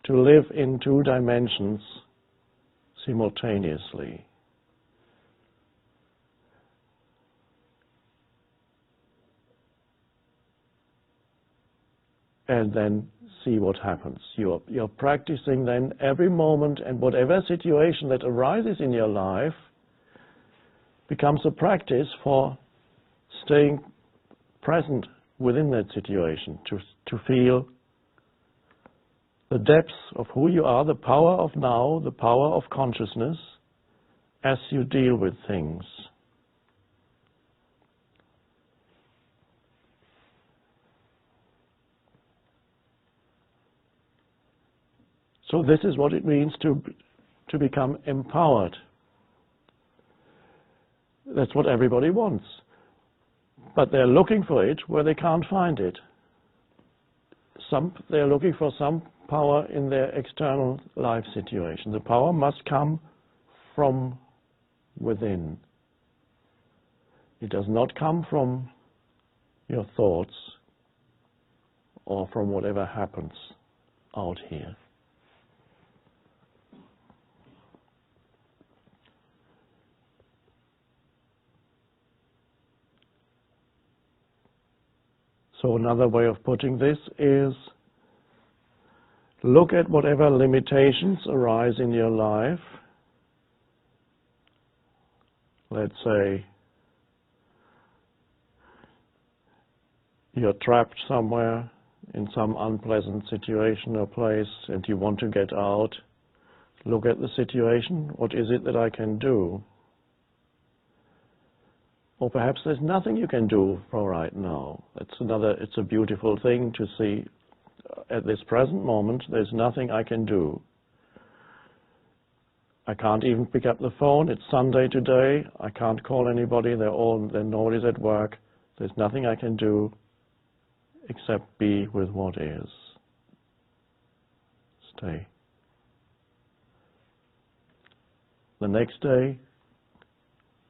to live in two dimensions simultaneously. And then see what happens. You're practicing then every moment, and whatever situation that arises in your life becomes a practice for staying present within that situation, to feel the depths of who you are, the power of now, the power of consciousness as you deal with things. So this is what it means to become empowered. That's what everybody wants. But they're looking for it where they can't find it. They're looking for some power in their external life situation. The power must come from within. It does not come from your thoughts or from whatever happens out here. So another way of putting this is, look at whatever limitations arise in your life. Let's say you're trapped somewhere in some unpleasant situation or place and you want to get out. Look at the situation. What is it that I can do? Or perhaps there's nothing you can do for right now. It's a beautiful thing to see at this present moment. There's nothing I can do. I can't even pick up the phone. It's Sunday today. I can't call anybody. Nobody's at work. There's nothing I can do except be with what is. Stay. The next day,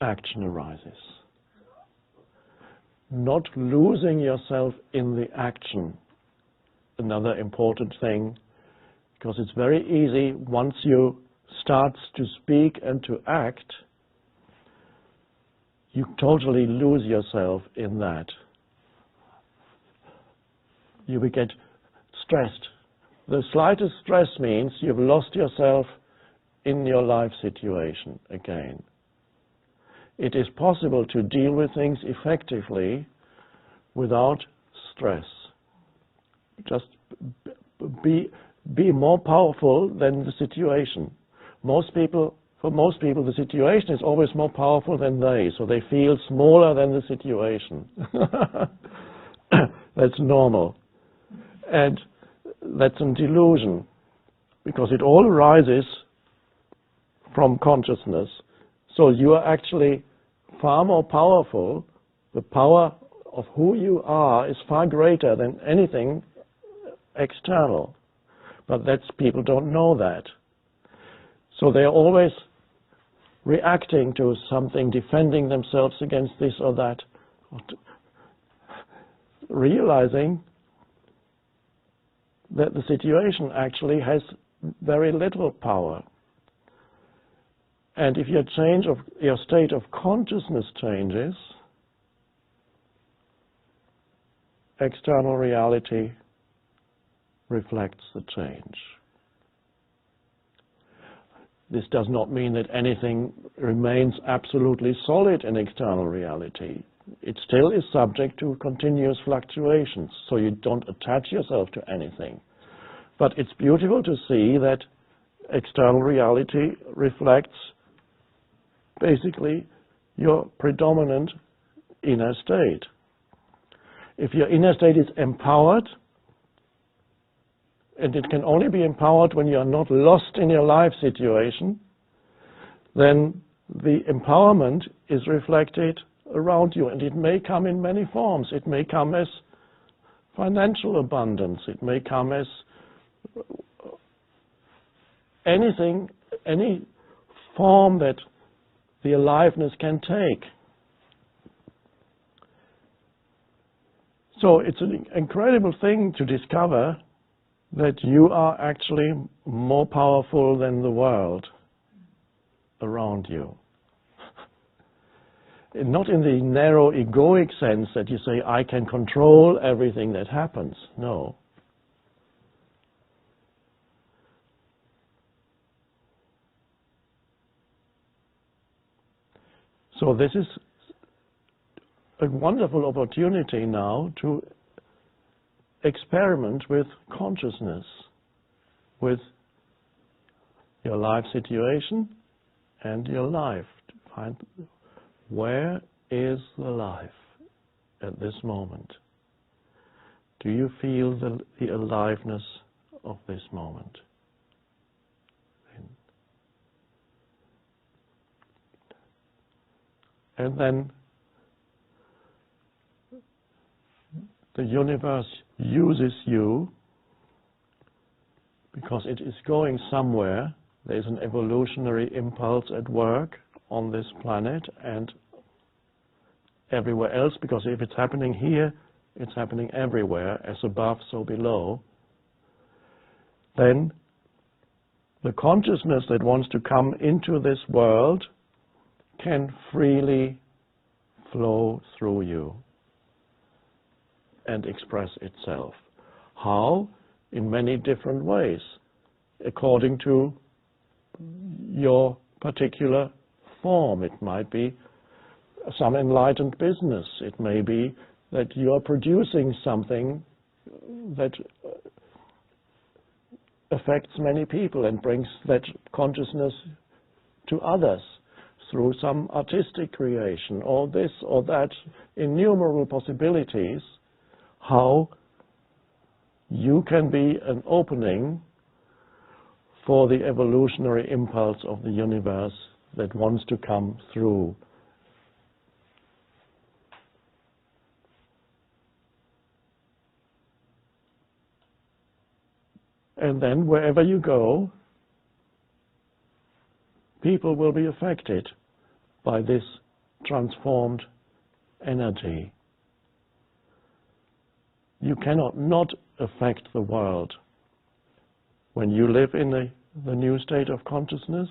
action arises. Not losing yourself in the action. Another important thing, because it's very easy once you start to speak and to act, you totally lose yourself in that. You will get stressed. The slightest stress means you've lost yourself in your life situation again. It is possible to deal with things effectively without stress. Just be more powerful than the situation. For most people, the situation is always more powerful than they, so they feel smaller than the situation. That's normal. And that's a delusion, because it all arises from consciousness. So you are actually far more powerful. The power of who you are is far greater than anything external. But people don't know that. So they're always reacting to something, defending themselves against this or that, realizing that the situation actually has very little power. And if your state of consciousness changes, external reality reflects the change. This does not mean that anything remains absolutely solid in external reality. It still is subject to continuous fluctuations, so you don't attach yourself to anything. But it's beautiful to see that external reality reflects basically your predominant inner state. If your inner state is empowered, and it can only be empowered when you are not lost in your life situation, then the empowerment is reflected around you, and it may come in many forms. It may come as financial abundance. It may come as anything, any form that the aliveness can take. So it's an incredible thing to discover that you are actually more powerful than the world around you. Not in the narrow egoic sense that you say, I can control everything that happens. No. So this is a wonderful opportunity now to experiment with consciousness, with your life situation and your life. To find where is the life at this moment? Do you feel the aliveness of this moment? And then the universe uses you because it is going somewhere. There is an evolutionary impulse at work on this planet and everywhere else, because if it's happening here, it's happening everywhere, as above, so below. Then the consciousness that wants to come into this world can freely flow through you and express itself. How? In many different ways, according to your particular form. It might be some enlightened business. It may be that you are producing something that affects many people and brings that consciousness to others through some artistic creation, or this or that, innumerable possibilities, how you can be an opening for the evolutionary impulse of the universe that wants to come through. And then wherever you go, people will be affected by this transformed energy. You cannot not affect the world. When you live in the new state of consciousness,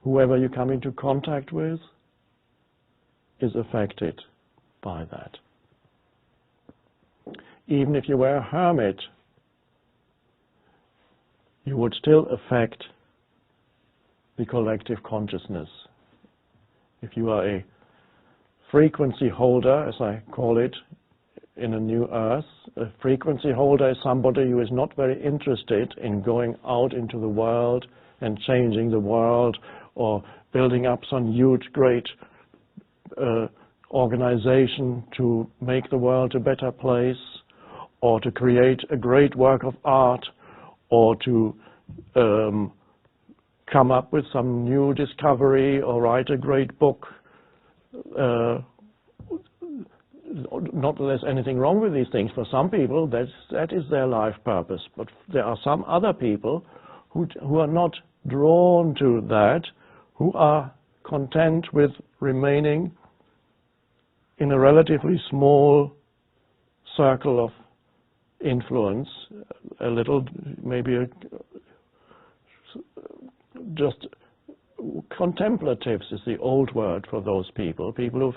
whoever you come into contact with is affected by that. Even if you were a hermit, you would still affect the collective consciousness. If you are a frequency holder, as I call it, in a new earth, a frequency holder is somebody who is not very interested in going out into the world and changing the world or building up some huge, great organization to make the world a better place, or to create a great work of art, or to come up with some new discovery or write a great book. Not that there's anything wrong with these things. For some people, that is their life purpose. But there are some other people who are not drawn to that, who are content with remaining in a relatively small circle of influence, a little, maybe just contemplatives is the old word for those people. People who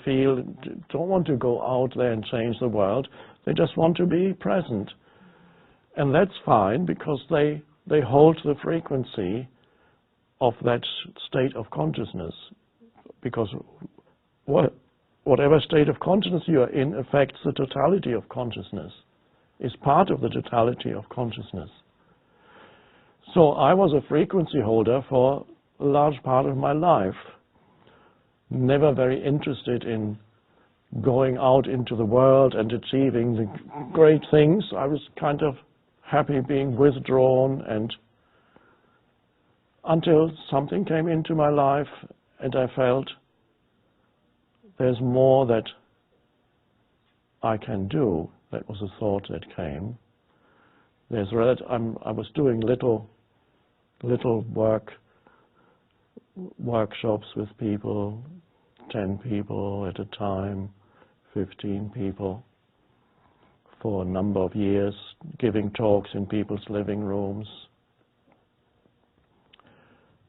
don't want to go out there and change the world. They just want to be present. And that's fine, because they hold the frequency of that state of consciousness. Because whatever state of consciousness you are in affects the totality of consciousness, is part of the totality of consciousness. So I was a frequency holder for a large part of my life, never very interested in going out into the world and achieving the great things. I was kind of happy being withdrawn, and until something came into my life and I felt there's more that I can do. That was a thought that came. I was doing little workshops with people, 10 people at a time, 15 people, for a number of years, giving talks in people's living rooms.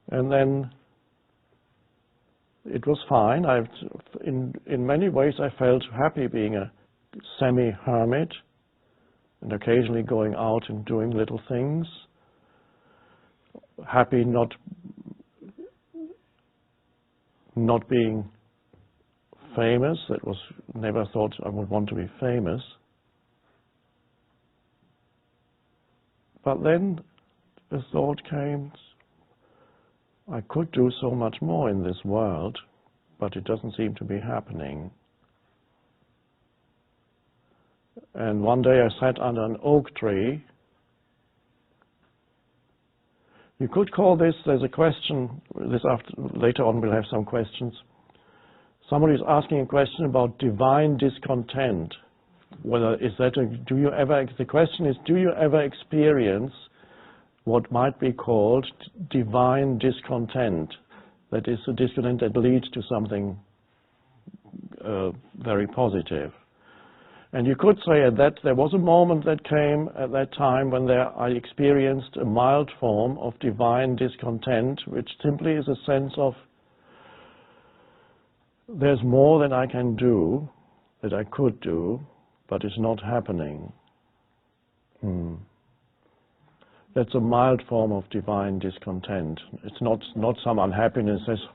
And then it was fine. In many ways I felt happy being a semi-hermit and occasionally going out and doing little things. Happy not being famous. That was, never thought I would want to be famous. But then the thought came, I could do so much more in this world, but it doesn't seem to be happening. And one day I sat under an oak tree. You could call this, there's a question, later on we'll have some questions. Somebody is asking a question about divine discontent. Whether is that the question is, do you ever experience what might be called divine discontent? That is a discontent that leads to something very positive. And you could say that there was a moment that came at that time when I experienced a mild form of divine discontent, which simply is a sense of there's more than I can do, that I could do, but it's not happening. That's a mild form of divine discontent. It's not some unhappiness that says,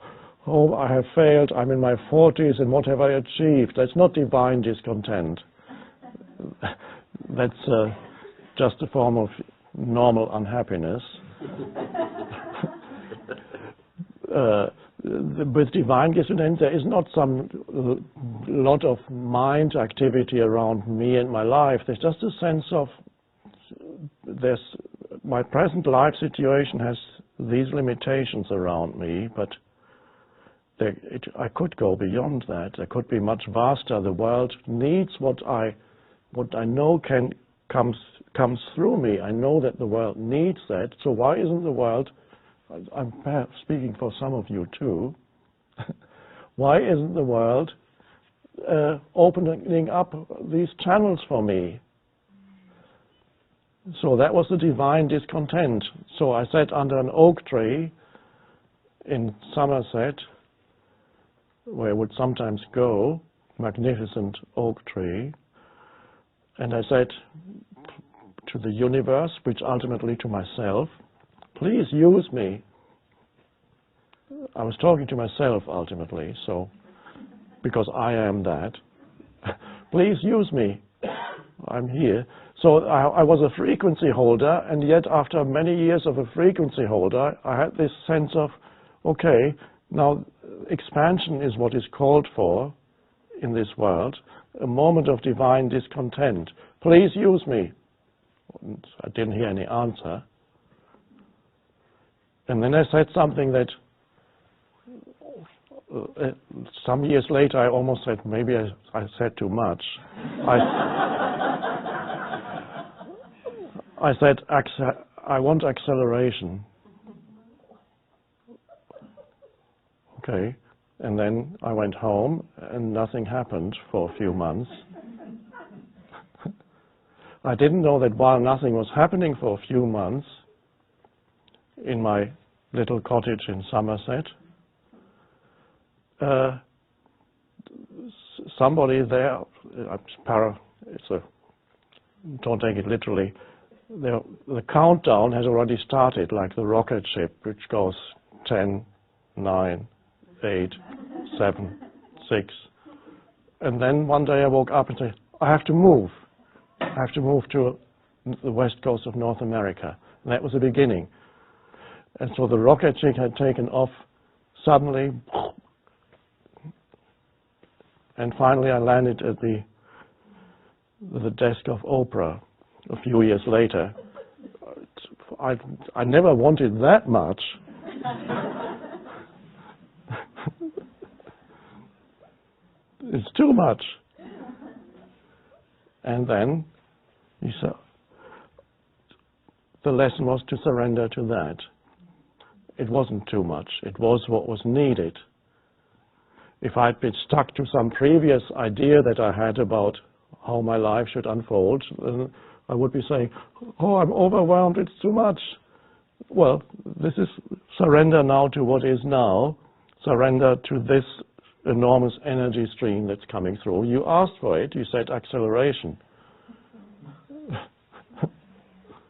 oh, I have failed, I'm in my 40s, and what have I achieved? That's not divine discontent. That's just a form of normal unhappiness. With divine discontent, there is not some lot of mind activity around me and my life. There's just a sense of my present life situation has these limitations around me, but I could go beyond that. It could be much vaster. The world needs what I know comes through me. I know that the world needs that. So why isn't the world, I'm perhaps speaking for some of you too, why isn't the world opening up these channels for me? So that was the divine discontent. So I sat under an oak tree in Somerset, where I would sometimes go, magnificent oak tree, and I said to the universe, which ultimately to myself, please use me. I was talking to myself ultimately, so, because I am that. Please use me. I'm here. So I was a frequency holder, and yet after many years of a frequency holder, I had this sense of, okay, now expansion is what is called for in this world, a moment of divine discontent. Please use me. And I didn't hear any answer. And then I said something that some years later I almost said, maybe I said too much. I said, I want acceleration. Okay. And then I went home and nothing happened for a few months. I didn't know that while nothing was happening for a few months in my little cottage in Somerset, somebody there, don't take it literally, the countdown has already started, like the rocket ship, which goes 10, 9, 8, 7, 6. And then one day I woke up and said, I have to move. I have to move to the west coast of North America. And that was the beginning. And so the rocket ship had taken off suddenly. And finally I landed at the desk of Oprah a few years later. I never wanted that much. It's too much. And then the lesson was to surrender to that. It wasn't too much. It was what was needed. If I'd been stuck to some previous idea that I had about how my life should unfold, then I would be saying, oh, I'm overwhelmed, it's too much. Well, this is surrender now to what is now, surrender to this enormous energy stream that's coming through. You asked for it, you said acceleration.